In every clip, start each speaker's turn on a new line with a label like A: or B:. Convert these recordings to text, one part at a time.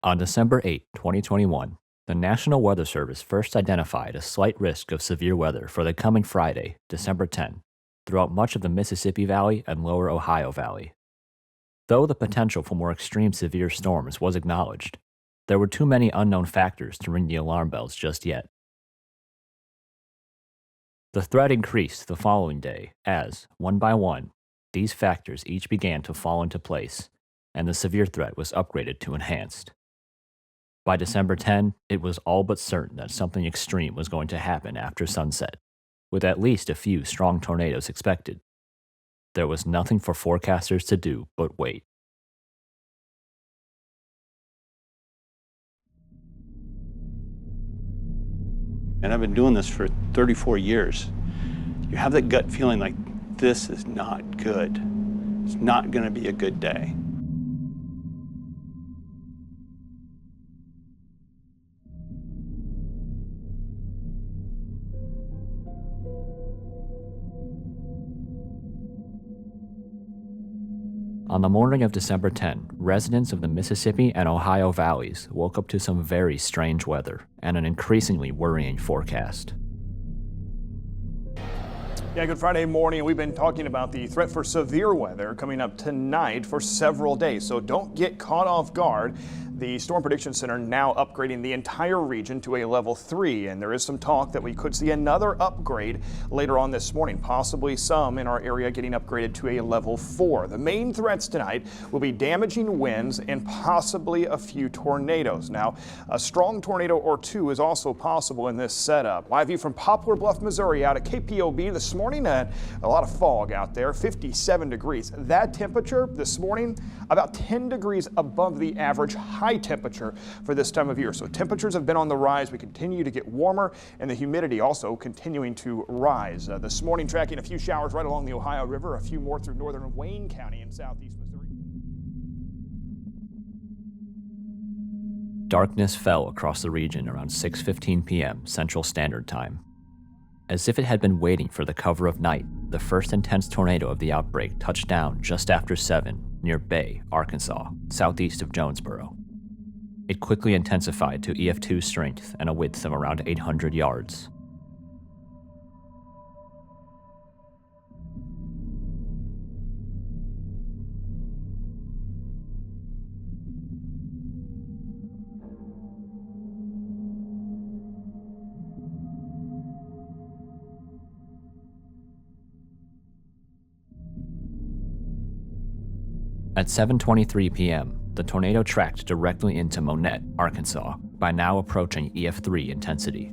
A: On December 8, 2021, the National Weather Service first identified a slight risk of severe weather for the coming Friday, December 10, throughout much of the Mississippi Valley and lower Ohio Valley. Though the potential for more extreme severe storms was acknowledged, there were too many unknown factors to ring the alarm bells just yet. The threat increased the following day as, one by one, these factors each began to fall into place, and the severe threat was upgraded to enhanced. By December 10, it was all but certain that something extreme was going to happen after sunset, with at least a few strong tornadoes expected. There was nothing for forecasters to do but wait.
B: And I've been doing this for 34 years. You have that gut feeling like this is not good. It's not going to be a good day.
A: On the morning of December 10, residents of the Mississippi and Ohio valleys woke up to some very strange weather and an increasingly worrying forecast.
C: Yeah, good Friday morning. We've been talking about the threat for severe weather coming up tonight for several days, so don't get caught off guard. The Storm Prediction Center now upgrading the entire region to a level 3, and there is some talk that we could see another upgrade later on this morning, possibly some in our area getting upgraded to a level 4. The main threats tonight will be damaging winds and possibly a few tornadoes. Now, a strong tornado or two is also possible in this setup. Live view from Poplar Bluff, Missouri out at KPOB this morning, and a lot of fog out there, 57 degrees. That temperature this morning, about 10 degrees above the average high temperature for this time of year. So temperatures have been on the rise. We continue to get warmer, and the humidity also continuing to rise. This morning tracking a few showers right along the Ohio River, a few more through northern Wayne County in southeast Missouri.
A: Darkness fell across the region around 6:15 p.m. Central Standard Time. As if it had been waiting for the cover of night, the first intense tornado of the outbreak touched down just after 7 near Bay, Arkansas, southeast of Jonesboro. It quickly intensified to EF2 strength and a width of around 800 yards. At 7:23 p.m., the tornado tracked directly into Monette, Arkansas, by now approaching EF3 intensity.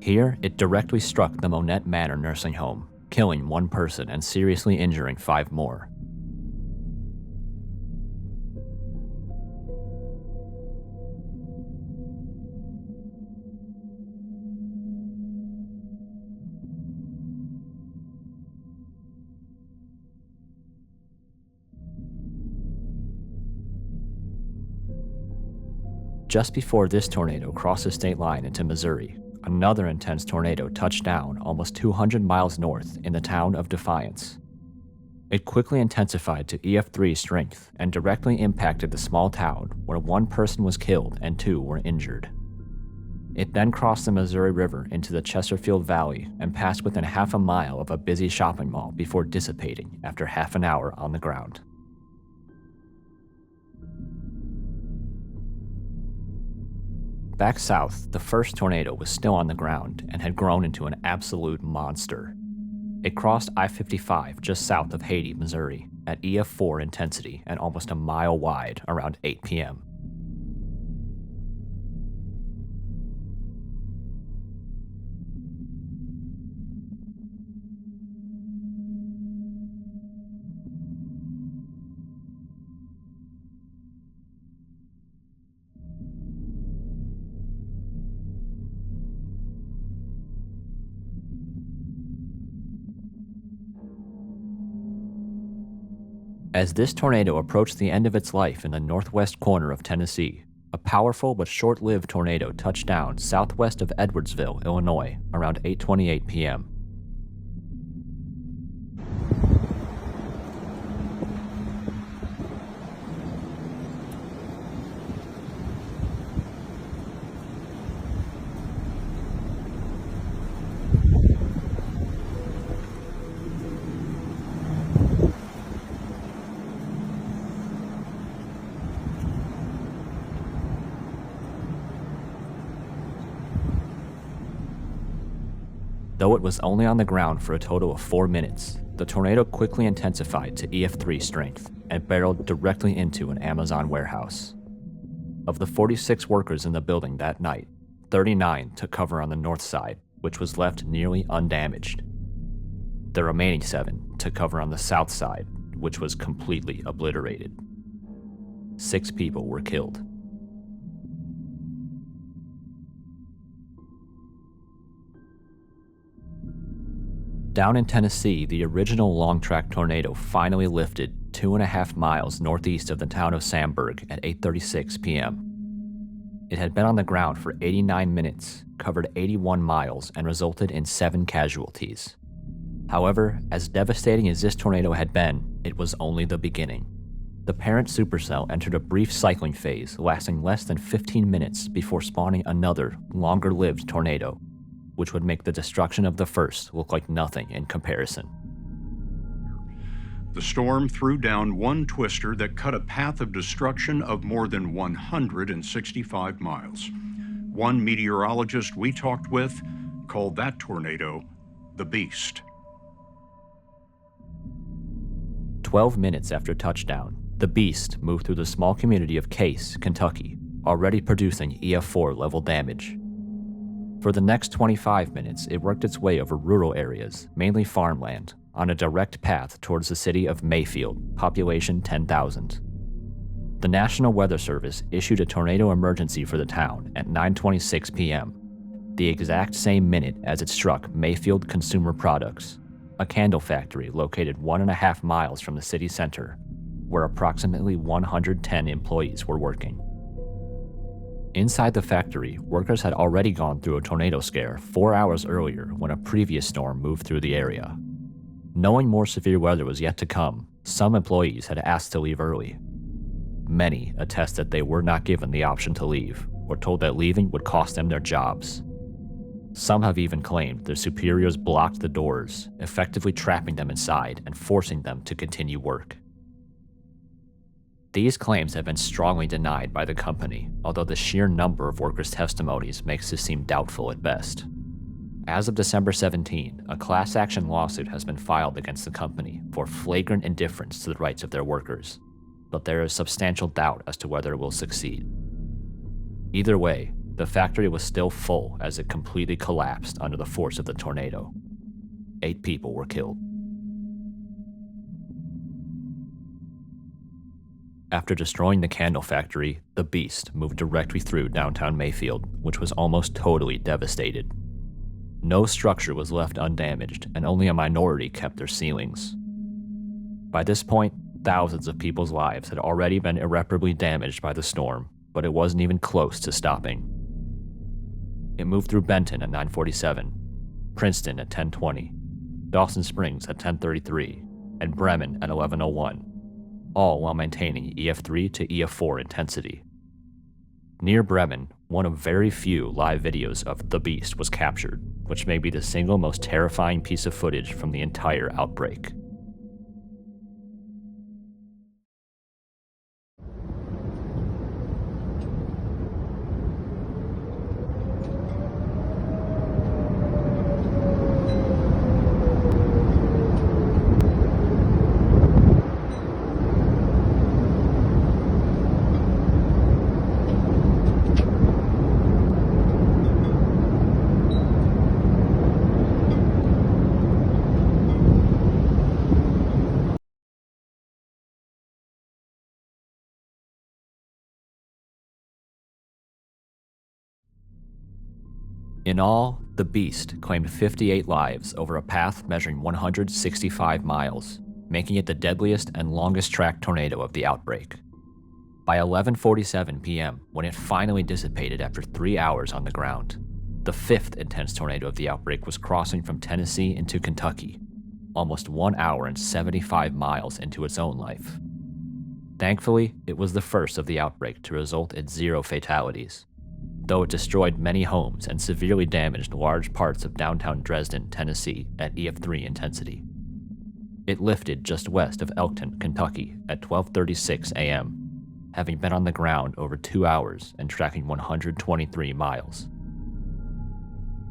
A: Here, it directly struck the Monette Manor nursing home, killing 1 person and seriously injuring 5 more. Just before this tornado crossed the state line into Missouri, another intense tornado touched down almost 200 miles north in the town of Defiance. It quickly intensified to EF3 strength and directly impacted the small town where 1 person was killed and 2 were injured. It then crossed the Missouri River into the Chesterfield Valley and passed within half a mile of a busy shopping mall before dissipating after half an hour on the ground. Back south, the first tornado was still on the ground and had grown into an absolute monster. It crossed I-55 just south of Haiti, Missouri, at EF4 intensity and almost a mile wide around 8 p.m. As this tornado approached the end of its life in the northwest corner of Tennessee, a powerful but short-lived tornado touched down southwest of Edwardsville, Illinois, around 8:28 p.m. Though it was only on the ground for a total of 4 minutes, the tornado quickly intensified to EF3 strength and barreled directly into an Amazon warehouse. Of the 46 workers in the building that night, 39 took cover on the north side, which was left nearly undamaged. The remaining 7 took cover on the south side, which was completely obliterated. 6 people were killed. Down in Tennessee, the original long-track tornado finally lifted 2.5 miles northeast of the town of Sandburg at 8:36 p.m. It had been on the ground for 89 minutes, covered 81 miles, and resulted in 7 casualties. However, as devastating as this tornado had been, it was only the beginning. The parent supercell entered a brief cycling phase lasting less than 15 minutes before spawning another, longer-lived tornado, which would make the destruction of the first look like nothing in comparison.
D: The storm threw down one twister that cut a path of destruction of more than 165 miles. One meteorologist we talked with called that tornado the Beast.
A: 12 minutes after touchdown, the Beast moved through the small community of Case, Kentucky, already producing EF4 level damage. For the next 25 minutes, it worked its way over rural areas, mainly farmland, on a direct path towards the city of Mayfield, population 10,000. The National Weather Service issued a tornado emergency for the town at 9:26 p.m., the exact same minute as it struck Mayfield Consumer Products, a candle factory located 1.5 miles from the city center, where approximately 110 employees were working. Inside the factory, workers had already gone through a tornado scare 4 hours earlier when a previous storm moved through the area. Knowing more severe weather was yet to come, some employees had asked to leave early. Many attest that they were not given the option to leave, or told that leaving would cost them their jobs. Some have even claimed their superiors blocked the doors, effectively trapping them inside and forcing them to continue work. These claims have been strongly denied by the company, although the sheer number of workers' testimonies makes this seem doubtful at best. As of December 17, a class action lawsuit has been filed against the company for flagrant indifference to the rights of their workers, but there is substantial doubt as to whether it will succeed. Either way, the factory was still full as it completely collapsed under the force of the tornado. 8 people were killed. After destroying the candle factory, the Beast moved directly through downtown Mayfield, which was almost totally devastated. No structure was left undamaged, and only a minority kept their ceilings. By this point, thousands of people's lives had already been irreparably damaged by the storm, but it wasn't even close to stopping. It moved through Benton at 9:47, Princeton at 10:20, Dawson Springs at 10:33, and Bremen at 11:01. All while maintaining EF3 to EF4 intensity. Near Bremen, one of very few live videos of the Beast was captured, which may be the single most terrifying piece of footage from the entire outbreak. In all, the Beast claimed 58 lives over a path measuring 165 miles, making it the deadliest and longest track tornado of the outbreak. By 11:47 p.m., when it finally dissipated after 3 hours on the ground, the 5th intense tornado of the outbreak was crossing from Tennessee into Kentucky, almost 1 hour and 75 miles into its own life. Thankfully, it was the first of the outbreak to result in 0 fatalities, though it destroyed many homes and severely damaged large parts of downtown Dresden, Tennessee at EF3 intensity. It lifted just west of Elkton, Kentucky at 12:36 a.m., having been on the ground over 2 hours and tracking 123 miles.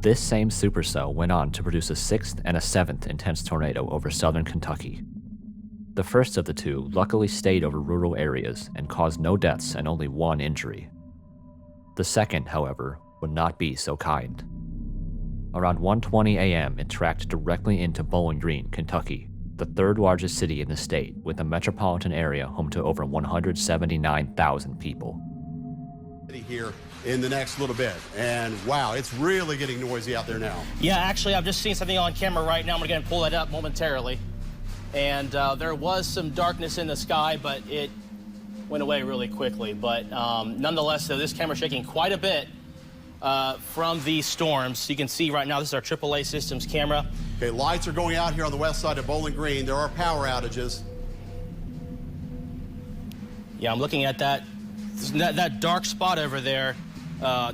A: This same supercell went on to produce a sixth and a seventh intense tornado over southern Kentucky. The first of the two luckily stayed over rural areas and caused no deaths and only one injury. The second, however, would not be so kind. Around 1:20 a.m., it tracked directly into Bowling Green, Kentucky, the third largest city in the state, with a metropolitan area home to over 179,000 people.
E: Here in the next little bit, and wow, it's really getting noisy out there now.
F: Yeah, actually, I've just seen something on camera right now. I'm going to pull that up momentarily. And there was some darkness in the sky, but it went away really quickly. But nonetheless, though, this camera's shaking quite a bit from these storms. You can see right now, this is our AAA Systems camera.
E: Okay, lights are going out here on the west side of Bowling Green. There are power outages.
F: Yeah, I'm looking at that dark spot over there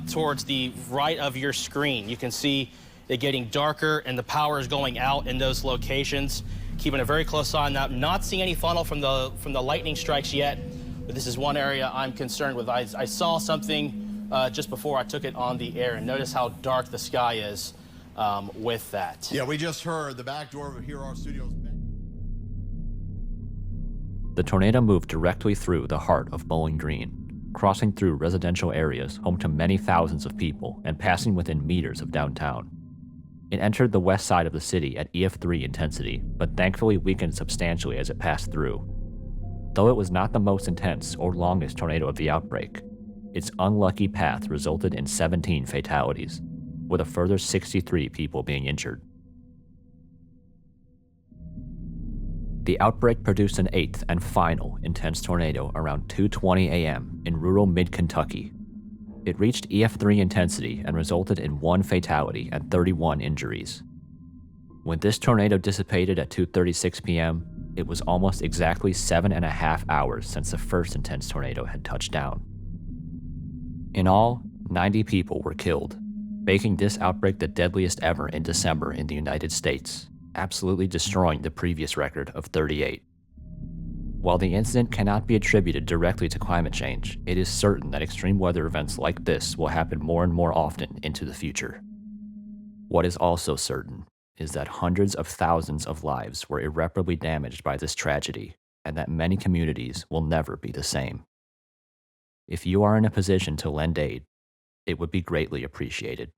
F: towards the right of your screen. You can see it getting darker and the power is going out in those locations. Keeping a very close eye on that. Not seeing any funnel from the lightning strikes yet, but this is one area I'm concerned with. I saw something just before I took it on the air, and notice how dark the sky is with that.
E: Yeah, we just heard the back door of here, our studios.
A: The tornado moved directly through the heart of Bowling Green, crossing through residential areas home to many thousands of people and passing within meters of downtown. It entered the west side of the city at EF3 intensity, but thankfully weakened substantially as it passed through. Though it was not the most intense or longest tornado of the outbreak, its unlucky path resulted in 17 fatalities, with a further 63 people being injured. The outbreak produced an eighth and final intense tornado around 2:20 a.m. in rural mid-Kentucky. It reached EF3 intensity and resulted in 1 fatality and 31 injuries. When this tornado dissipated at 2:36 p.m., it was almost exactly 7.5 hours since the first intense tornado had touched down. In all, 90 people were killed, making this outbreak the deadliest ever in December in the United States, absolutely destroying the previous record of 38. While the incident cannot be attributed directly to climate change, it is certain that extreme weather events like this will happen more and more often into the future. What is also certain is that hundreds of thousands of lives were irreparably damaged by this tragedy, and that many communities will never be the same. If you are in a position to lend aid, it would be greatly appreciated.